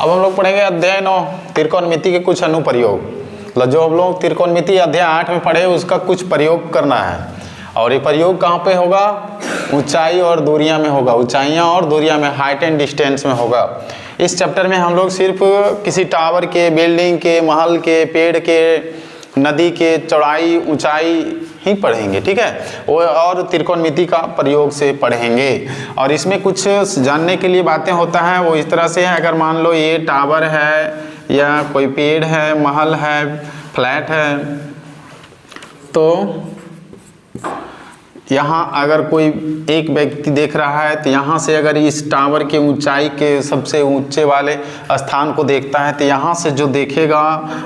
अब हम लोग पढ़ेंगे अध्याय 9 त्रिकोणमिति के कुछ अनुप्रयोग। जो हम लोग त्रिकोणमिति अध्याय 8 में पढ़े उसका कुछ प्रयोग करना है। और ये प्रयोग कहाँ पे होगा? ऊंचाई और दूरियां में होगा, ऊंचाइयां और दूरियां में, हाइट एंड डिस्टेंस में होगा। इस चैप्टर में हम लोग सिर्फ किसी टावर के, बिल्डिंग के, महल के, पेड़ के, नदी के चौड़ाई ऊंचाई ही पढ़ेंगे, ठीक है। और त्रिकोणमिति का प्रयोग से पढ़ेंगे। और इसमें कुछ जानने के लिए बातें होता है वो इस तरह से है। अगर मान लो ये टावर है या कोई पेड़ है, महल है, फ्लैट है, तो यहाँ अगर कोई एक व्यक्ति देख रहा है तो यहाँ से अगर इस टावर के ऊंचाई के सबसे ऊंचे वाले स्थान को देखता है तो यहाँ से जो देखेगा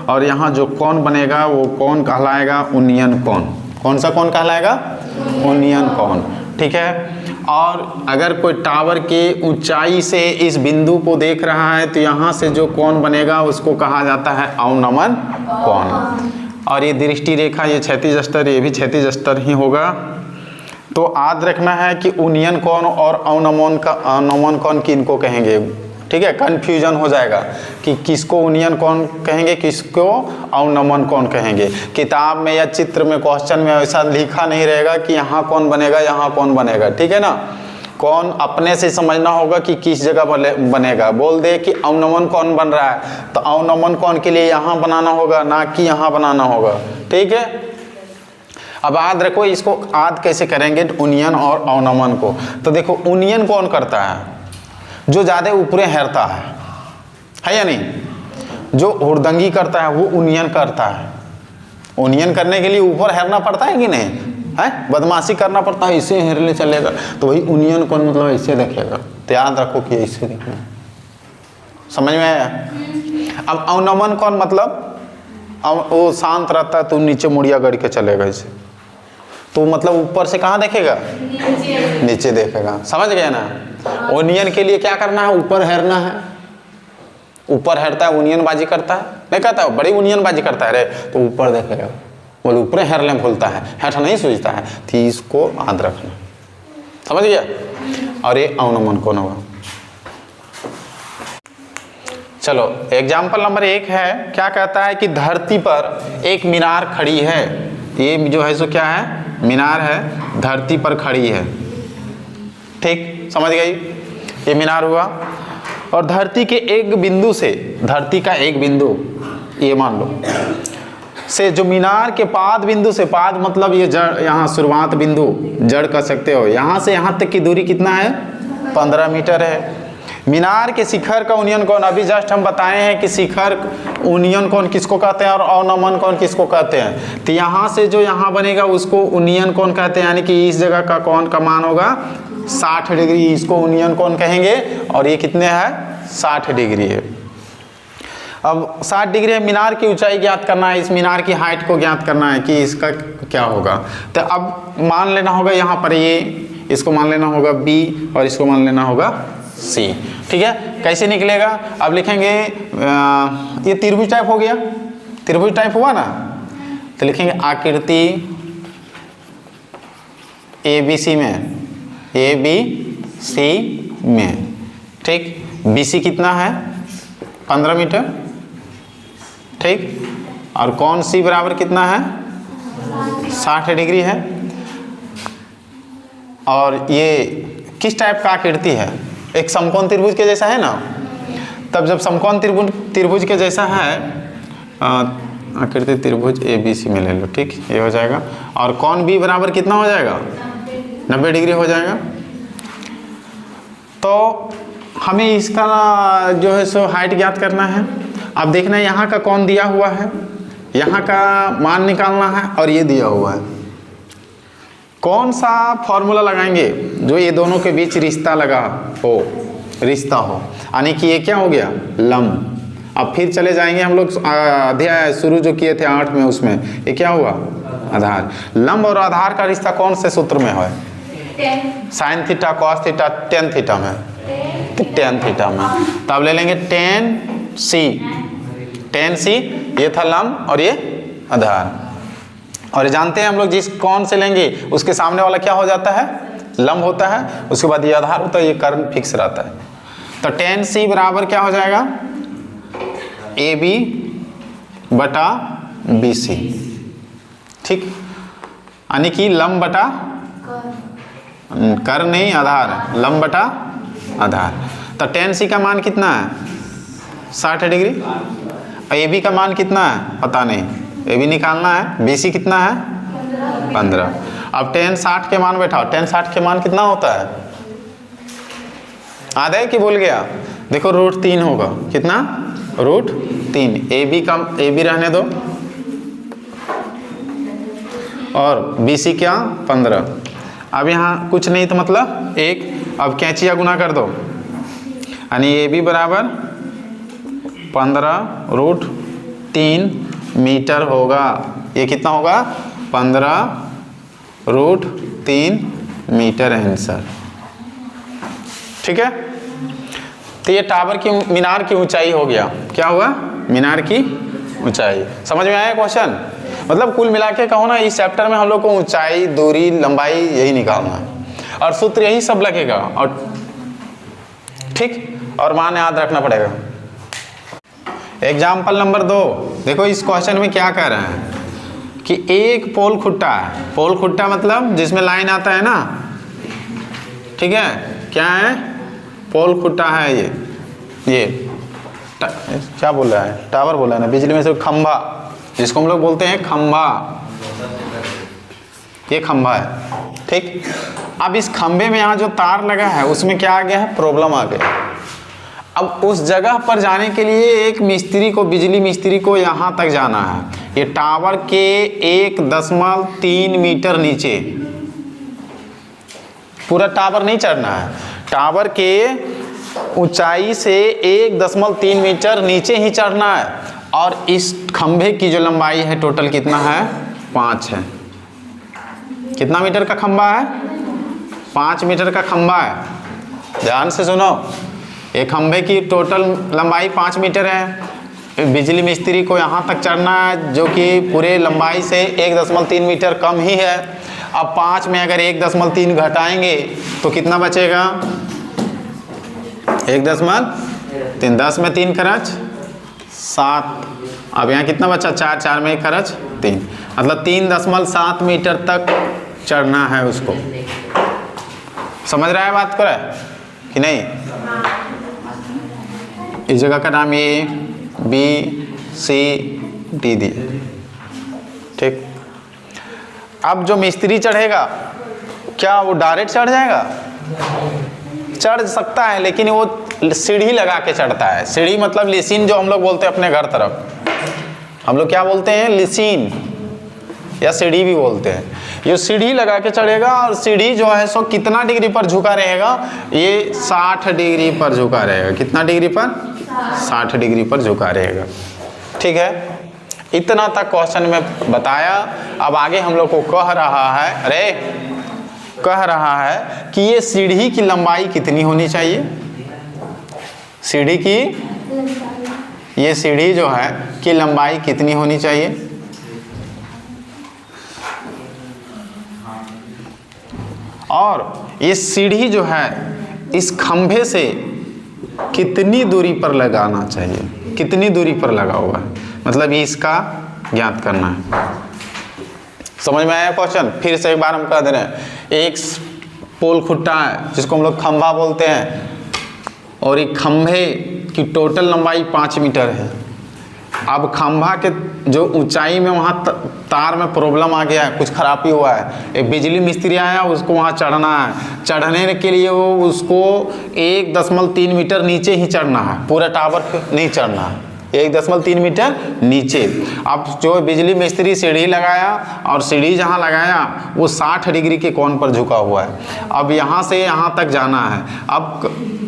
और यहाँ जो कोण बनेगा वो कोण कहलाएगा उन्नयन कोण। कौन सा कोण कहलाएगा? उन्नयन कोण, ठीक है। और अगर कोई टावर के ऊंचाई से इस बिंदु को देख रहा है तो यहाँ से जो कोण बनेगा उसको कहा जाता है अवनमन कोण। और ये दृष्टि रेखा, ये क्षैतिज स्तर, ये भी क्षैतिज स्तर ही होगा। तो याद रखना है कि उन्नयन कोण और अवनमन कोण किनको कहेंगे, ठीक है। कंफ्यूजन हो जाएगा कि किसको उन्नयन कोण कहेंगे, किसको अवनमन कोण कहेंगे। किताब में या चित्र में, क्वेश्चन में ऐसा लिखा नहीं रहेगा कि यहाँ कौन बनेगा, यहाँ कौन बनेगा, ठीक है ना। कौन अपने से समझना होगा कि किस जगह बनेगा। बोल दे कि अवनमन कोण बन रहा है तो अवनमन कोण के लिए यहाँ बनाना होगा, ना कि यहाँ बनाना होगा, ठीक है। अब याद रखो, इसको याद कैसे करेंगे उन्नयन और अवनमन को। तो देखो, उन्नयन कौन करता है? जो ज़्यादा ऊपरे हेरता है या नहीं। जो हुड़दंगी करता है वो उन्नयन करता है। उन्नयन करने के लिए ऊपर हेरना पड़ता है कि नहीं है? बदमाशी करना पड़ता है, इसे हेरने चलेगा तो वही उन्नयन कौन, मतलब ऐसे देखेगा। तो याद रखो कि ऐसे देखना, समझ में आया। अब अवनमन कौन, मतलब वो शांत रहता है तो नीचे मुड़िया गड़ के चलेगा ऐसे, तो मतलब ऊपर से कहाँ देखेगा? नीचे देखेगा, समझ गया ना। उन्नयन के लिए क्या करना है? ऊपर हेरना है। ऊपर हेरता है उन्नयन बाजी करता है, नहीं कहता है बड़ी उन्नयन बाजी करता है रे, तो ऊपर देखेगा। बोले ऊपर हेरने भूलता है, हेठ नहीं सोचता है, तो इसको याद रखना, समझ गया। और ये अवनमन कौन होगा? चलो एग्जाम्पल नंबर 1 है। क्या कहता है कि धरती पर एक मीनार खड़ी है। ये जो है सो क्या है? मीनार है, धरती पर खड़ी है, ठीक, समझ गई। ये मीनार हुआ। और धरती के एक बिंदु से, धरती का एक बिंदु ये मान लो से, जो मीनार के पाद बिंदु से, पाद मतलब ये जड़, यहाँ शुरुआत बिंदु जड़ कर सकते हो, यहाँ से यहाँ तक की दूरी कितना है? 15 मीटर है। मीनार के शिखर का उन्नयन कोण, अभी जस्ट हम बताए हैं कि शिखर उन्नयन कोण किसको कहते हैं और अवनमन कोण किसको कहते हैं। तो यहाँ से जो यहाँ बनेगा उसको उन्नयन कोण कहते हैं, यानी कि इस जगह का कोण का मान होगा 60 डिग्री, इसको उन्नयन कोण कहेंगे। और ये कितने है? 60 डिग्री है। अब 60 डिग्री है। मीनार की ऊंचाई ज्ञात करना है, इस मीनार की हाइट को ज्ञात करना है कि इसका क्या होगा। तो अब मान लेना होगा यहाँ पर ये, इसको मान लेना होगा B और इसको मान लेना होगा C, ठीक है। कैसे निकलेगा? अब लिखेंगे ये त्रिभुज टाइप हो गया, त्रिभुज टाइप हुआ ना, तो लिखेंगे आकृति ABC में, ABC में, ठीक। BC कितना है? 15 मीटर, ठीक। और कोण C बराबर कितना है? 60 डिग्री है। और ये किस टाइप का आकृति है? एक समकोण त्रिभुज के जैसा है ना। तब जब समकोण त्रिभुज के जैसा है, आकृति त्रिभुज ABC में ले लो, ठीक, ये हो जाएगा। और कोण B बराबर कितना हो जाएगा? 90 डिग्री हो जाएगा। तो हमें इसका जो है सो हाइट ज्ञात करना है। अब देखना है यहाँ का कोण दिया हुआ है, यहाँ का मान निकालना है, और ये दिया हुआ है। कौन सा फॉर्मूला लगाएंगे जो ये दोनों के बीच रिश्ता लगा हो, रिश्ता हो, यानी कि ये क्या हो गया? लंब। अब फिर चले जाएंगे हम लोग अध्याय शुरू जो किए थे 8 में, उसमें ये क्या हुआ? आधार। लंब और आधार का रिश्ता कौन से सूत्र में है? Sine theta, cos theta, tan theta में, टेन थीटा में। तब ले लेंगे टेन सी, टेन सी, ये था लंब और ये आधार। और जानते हैं हम लोग जिस कोण से लेंगे उसके सामने वाला क्या हो जाता है? लंब होता है। उसके बाद ये आधार होता है, ये कर्ण फिक्स रहता है। तो tan C बराबर क्या हो जाएगा? ए बी बटा बी सी, ठीक, यानी कि लंब बटा कर नहीं आधार, लंब बटा आधार। तो tan सी का मान कितना है 60 डिग्री, ए बी का मान कितना है पता नहीं, ए बी निकालना है, बी सी कितना है 15। अब tan 60 के मान बैठाओ, tan 60 के मान कितना होता है, आधा है कि भूल गया, देखो √3 होगा, कितना √3। ए बी रहने दो और बी सी क्या 15। अब यहाँ कुछ नहीं तो मतलब 1, अब कैंचिया गुना कर दो, यानी ए बी बराबर 15√3 मीटर होगा। ये कितना होगा 15√3 मीटर आंसर, ठीक है। तो ये टावर की मीनार की ऊंचाई हो गया, क्या हुआ मीनार की ऊंचाई। समझ में आया क्वेश्चन, मतलब कुल मिला के कहो ना इस चैप्टर में हम लोग को ऊंचाई, दूरी, लंबाई यही निकालना है और सूत्र यही सब लगेगा, और ठीक, और मान याद रखना पड़ेगा। एग्जाम्पल नंबर 2 देखो, इस क्वेश्चन में क्या कह रहे हैं कि एक पोल खुट्टा है, पोल खुट्टा मतलब जिसमें लाइन आता है ना, ठीक है, क्या है पोल खुट्टा है, ये क्या बोल रहा है, टावर बोला है ना, बिजली में से खंभा, जिसको हम लोग बोलते हैं खंभा, ये खंभा है, ठीक। अब इस खंभे में यहाँ जो तार लगा है उसमें क्या आ गया है, प्रॉब्लम आ गया। अब उस जगह पर जाने के लिए एक मिस्त्री को, बिजली मिस्त्री को यहाँ तक जाना है, ये टावर के 1.3 मीटर नीचे, पूरा टावर नहीं चढ़ना है, टावर के ऊंचाई से 1.3 मीटर नीचे ही चढ़ना है। और इस खंभे की जो लंबाई है टोटल कितना है 5 है। कितना मीटर का खंभा है 5 मीटर का खंभा है, ध्यान से सुनो। एक खंभे की टोटल लंबाई 5 मीटर है, बिजली मिस्त्री को यहाँ तक चढ़ना है जो कि पूरे लंबाई से 1.3 मीटर कम ही है। अब 5 में अगर 1.3 घटाएंगे तो कितना बचेगा 1.3, 10 में 3 खर्च 7, अब यहाँ कितना बचा 4, 4 में 1 खर्च 3, मतलब 3.7 मीटर तक चढ़ना है उसको। समझ रहा है बात को कि नहीं। इस जगह का नाम ए बी सी डी दिए, ठीक। अब जो मिस्त्री चढ़ेगा क्या वो डायरेक्ट चढ़ जाएगा, चढ़ सकता है, लेकिन वो सीढ़ी लगा के चढ़ता है। सीढ़ी मतलब लिसीन, जो हम लोग बोलते हैं अपने घर तरफ, हम लोग क्या बोलते हैं लिसीन या सीढ़ी भी बोलते हैं। ये सीढ़ी लगा के चढ़ेगा और सीढ़ी जो है सो कितना डिग्री पर झुका रहेगा, ये 60 डिग्री पर झुका रहेगा। कितना डिग्री पर 60 डिग्री पर झुका रहेगा, ठीक है। इतना तक क्वेश्चन में बताया। अब आगे हम लोग को कह रहा है कि ये सीढ़ी की लंबाई कितनी होनी चाहिए, सीढ़ी की, ये सीढ़ी जो है कि लंबाई कितनी होनी चाहिए। और ये सीढ़ी जो है इस खंभे से कितनी दूरी पर लगाना चाहिए, कितनी दूरी पर लगा हुआ है, मतलब ये इसका ज्ञात करना है। समझ में आया क्वेश्चन। फिर से एक बार हम कह दे रहे हैं, एक पोल खुट्टा है जिसको हम लोग खंभा बोलते हैं, और एक खंभे की टोटल लंबाई 5 मीटर है। अब खंभा के जो ऊंचाई में वहाँ तार में प्रॉब्लम आ गया है, कुछ खराबी हुआ है, एक बिजली मिस्त्री आया, उसको वहाँ चढ़ना है। चढ़ने के लिए वो उसको 1.3 मीटर नीचे ही चढ़ना है, पूरा टावर पे नहीं चढ़ना है, 1.3 मीटर नीचे। अब जो बिजली मिस्त्री सीढ़ी लगाया और सीढ़ी जहाँ लगाया वो 60 डिग्री के कोण पर झुका हुआ है। अब यहाँ से यहाँ तक जाना है। अब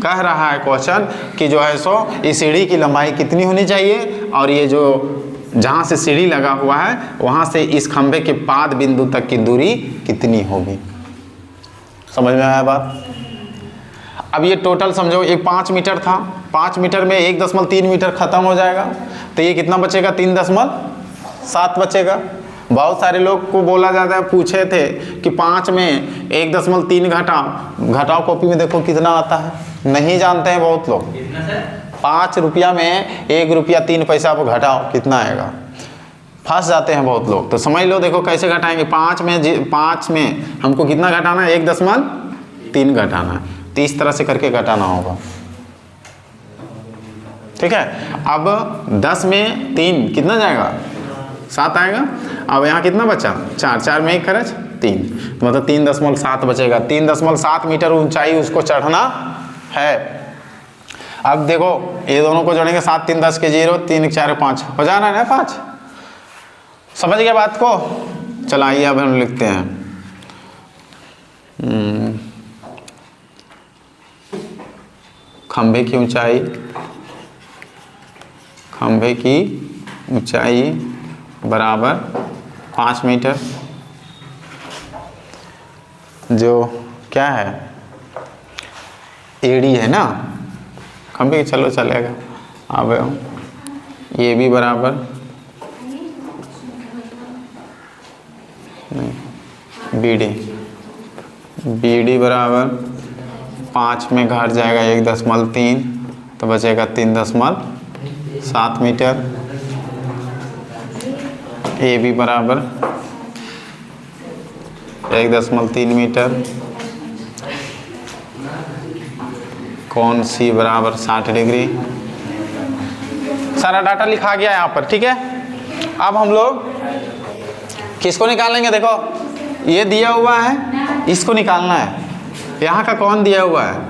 कह रहा है क्वेश्चन कि जो है सो इस सीढ़ी की लंबाई कितनी होनी चाहिए, और ये जो जहाँ से सीढ़ी लगा हुआ है वहाँ से इस खंभे के पाद बिंदु तक की दूरी कितनी होगी। समझ में आया बात। अब ये टोटल समझो, ये 5 मीटर था, 5 मीटर में 1.3 मीटर खत्म हो जाएगा, तो ये कितना बचेगा 3.7 बचेगा। बहुत सारे लोग को बोला जाता है, पूछे थे कि 5 में 1.3 घटाओ, कॉपी में देखो कितना आता है, नहीं जानते हैं बहुत लोग। 5 रुपया में 1 रुपया 3 पैसा आप घटाओ, कितना आएगा? फंस जाते हैं बहुत लोग। तो समझ लो, देखो कैसे घटाएंगे। 5 में हमको कितना घटाना है? 1.3 घटाना है। तो इस तरह से करके घटाना होगा, ठीक है। अब 10 में 3 कितना जाएगा? 7 आएगा। अब यहाँ कितना बचा? 4 में 1 खर्च 3, तो मतलब 3.7 बचेगा। 3.7 मीटर ऊंचाई उसको चढ़ना है। अब देखो ये दोनों को जोड़ेंगे, 7 3 10 के 0, 3 4 5 हो जाना है ना 5। समझ गया बात को? चलाइए अब हम लिखते हैं। खंभे की ऊंचाई बराबर 5 मीटर, जो क्या है? एडी है ना खंभे की, चलो चलेगा। अब ये भी बराबर BD बराबर 5 में घट जाएगा 1.3, तो बचेगा 3.7 मीटर। AB बराबर 1.3 मीटर। कोण C बराबर 60 डिग्री। सारा डाटा लिखा गया यहाँ पर, ठीक है। अब हम लोग किसको निकालेंगे? देखो ये दिया हुआ है, इसको निकालना है। यहाँ का कौन दिया हुआ है,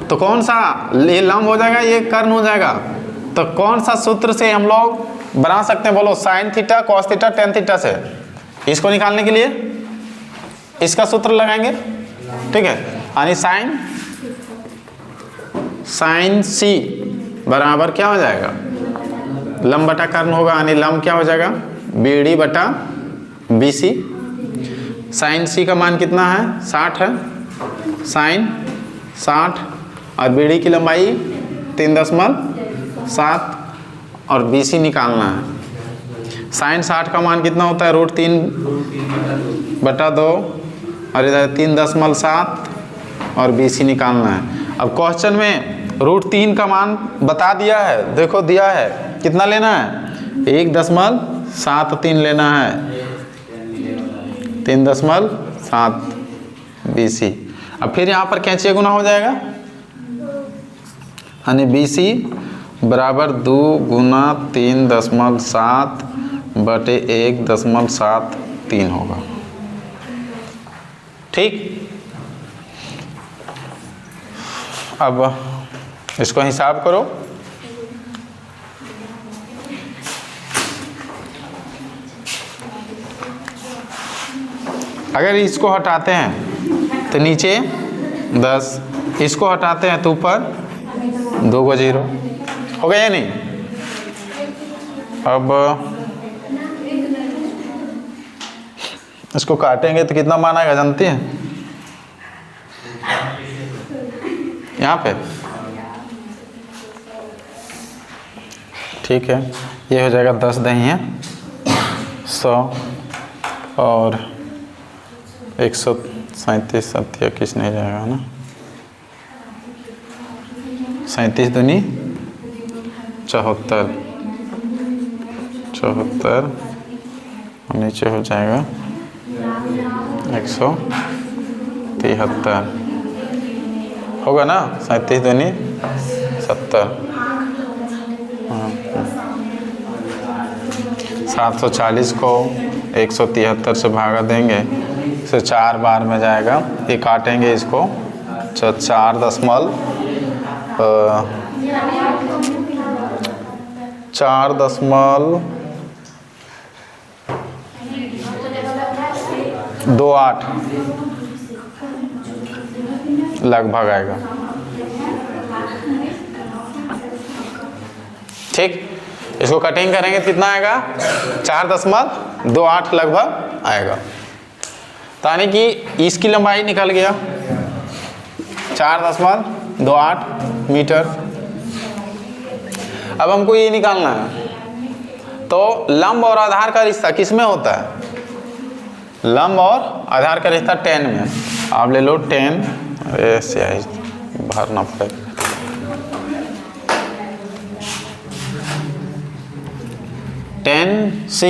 तो कौन सा? ये लंब हो जाएगा, ये कर्ण हो जाएगा। तो कौन सा सूत्र से हम लोग बना सकते हैं? बोलो। Sine theta, cos theta, tan theta से। इसको निकालने के लिए इसका सूत्र लगाएंगे, ठीक है। यानी साइन C बराबर क्या हो जाएगा? लंब बटा कर्ण होगा, यानी लंब क्या हो जाएगा? BD बटा BC। साइन C का मान कितना है? 60 है। साइन 60 और BD की लंबाई 3.7 और BC निकालना है। साइन 60 का मान कितना होता है? √3/2 और इधर 3.7 और BC निकालना है। अब क्वेश्चन में √3 का मान बता दिया है, देखो दिया है। कितना लेना है? 1.73 लेना है। 3.7 BC। अब फिर यहाँ पर कैंची गुना हो जाएगा, यानी BC बराबर 2 गुना 3.7 बटे 1.73 होगा, ठीक। अब इसको हिसाब करो। अगर इसको हटाते हैं तो नीचे 10, इसको हटाते हैं तो ऊपर 2 को 0 हो गया या नहीं? अब इसको काटेंगे तो कितना मान आएगा जानते हैं? यहाँ पे, ठीक है। ये हो जाएगा 10 दही है 100 और 137 7 21 नहीं जाएगा ना, 37 दूनी 74 और नीचे हो जाएगा 173 होगा ना। 37 दूनी 70, 740 को 173 से भागा देंगे, इसे 4 बार में जाएगा। ये काटेंगे इसको, 4.28 लगभग आएगा, ठीक। इसको कटिंग करेंगे तो कितना आएगा? 4.28 लगभग आएगा। यानी कि इसकी लंबाई निकल गया 4.28 मीटर। अब हमको ये निकालना है, तो लंब और आधार का रिश्ता किस में होता है? लंब और आधार का रिश्ता 10 में। आप ले लो 10, ऐसे भरना पड़ेगा। 10C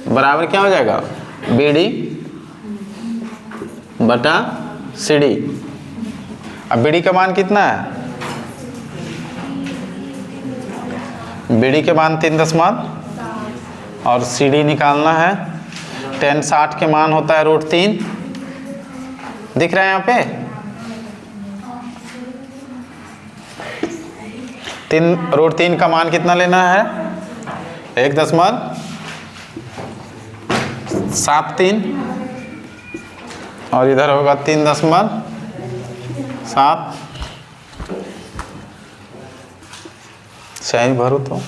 बराबर क्या हो जाएगा, BD बटा CD। अब BD का मान कितना है, BD के मान 3 और CD निकालना है। 10 60 के मान होता है √3, दिख रहा है यहाँ पे 3 का मान कितना लेना है, 1.73 और इधर होगा 3.7। सही भरो तो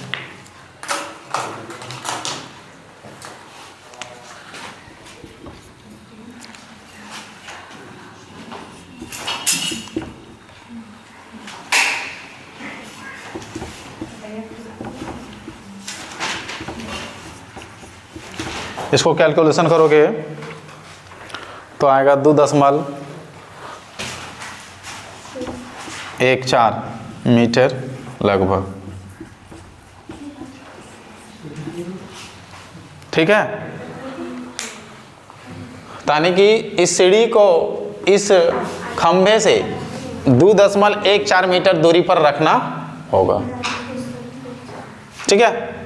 इसको कैलकुलेशन करोगे तो आएगा 2.14 मीटर लगभग। ठीक है, यानी कि इस सीढ़ी को इस खंभे से 2.14 मीटर दूरी पर रखना होगा। ठीक है।